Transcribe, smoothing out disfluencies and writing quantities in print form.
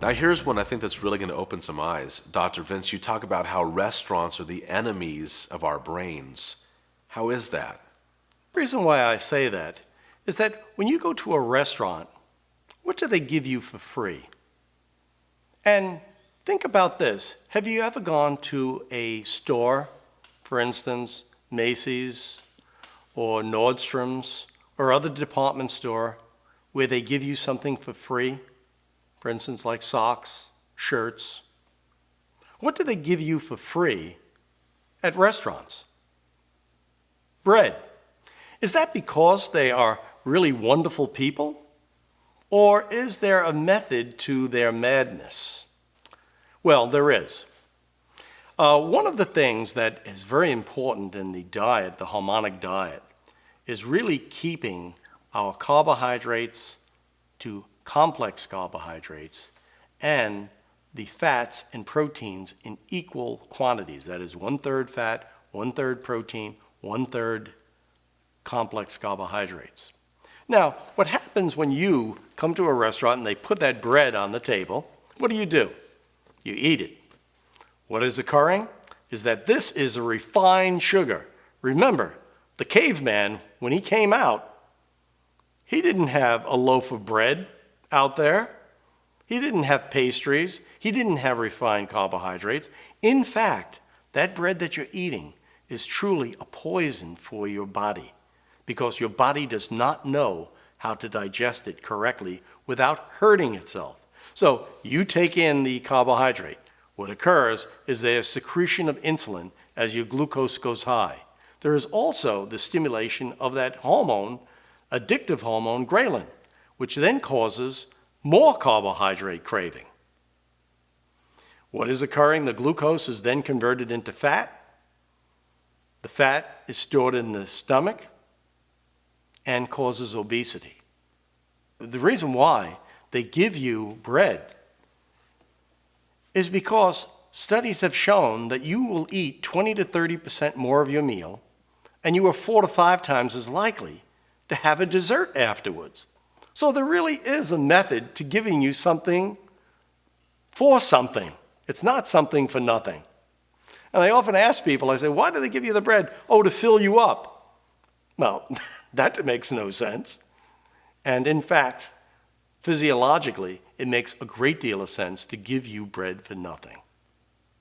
Now here's one I think that's really going to open some eyes. Dr. Vince, you talk about how restaurants are the enemies of our brains. How is that? The reason why I say that is that when you go to a restaurant, what do they give you for free? And think about this. Have you ever gone to a store, for instance, Macy's or Nordstrom's or other department store, where they give you something for free? For instance, like socks, shirts. What do they give you for free at restaurants? Bread. Is that because they are really wonderful people? Or is there a method to their madness? Well, there is. One of the things that is very important in the diet, the harmonic diet, is really keeping our carbohydrates to complex carbohydrates and the fats and proteins in equal quantities. That is 1/3 fat, 1/3 protein, 1/3 complex carbohydrates. Now, what happens when you come to a restaurant and they put that bread on the table? What do? You eat it. What is occurring is that this is a refined sugar. Remember, the caveman, when he came out, he didn't have a loaf of bread out there. He didn't have pastries. He didn't have refined carbohydrates. In fact, that bread that you're eating is truly a poison for your body because your body does not know how to digest it correctly without hurting itself. So you take in the carbohydrate. What occurs is there's secretion of insulin as your glucose goes high. There is also the stimulation of that hormone, addictive hormone, ghrelin, which then causes more carbohydrate craving. What is occurring? The glucose is then converted into fat. The fat is stored in the stomach and causes obesity. The reason why they give you bread is because studies have shown that you will eat 20 to 30% more of your meal, and you are 4 to 5 times as likely to have a dessert afterwards. So there really is a method to giving you something for something. It's not something for nothing. And I often ask people, I say, why do they give you the bread? Oh, to fill you up. Well, that makes no sense. And in fact, physiologically, it makes a great deal of sense to give you bread for nothing.